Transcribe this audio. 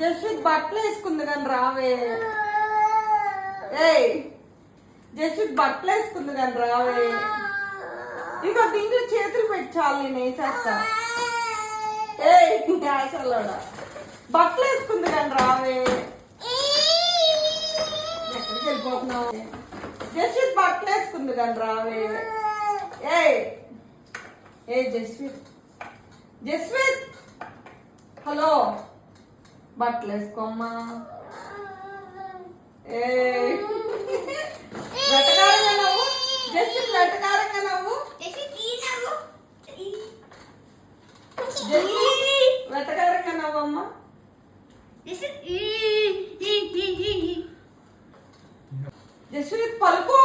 జస్విత్ బట్టలు వేసుకుంది కానీ రావే. ఏయ్ జస్విత్ బట్టలు వేసుకుంది కానీ రావే. ఇక దీంట్లో చేతులు పెట్టి చాలు, నేను వేసేస్తా. ఏయ్ ఆశలోడా బట్టలు వేసుకుంది కానీ రావే. ఎక్కడికి వెళ్ళిపోతున్నావు? జస్విత్ బట్టలు వేసుకుంది కానీ రావే. ఏయ్ ఏ జస్విత్, జస్విత్ హలో, బట్టలు వేసుకోమ్మా. ఏ వెటకారంగా నవ్వు జస్విత్, వెటకారంగా నవ్వు. వెటకారంగా నవ్వమ్మా. జస్విత్ పలుకు.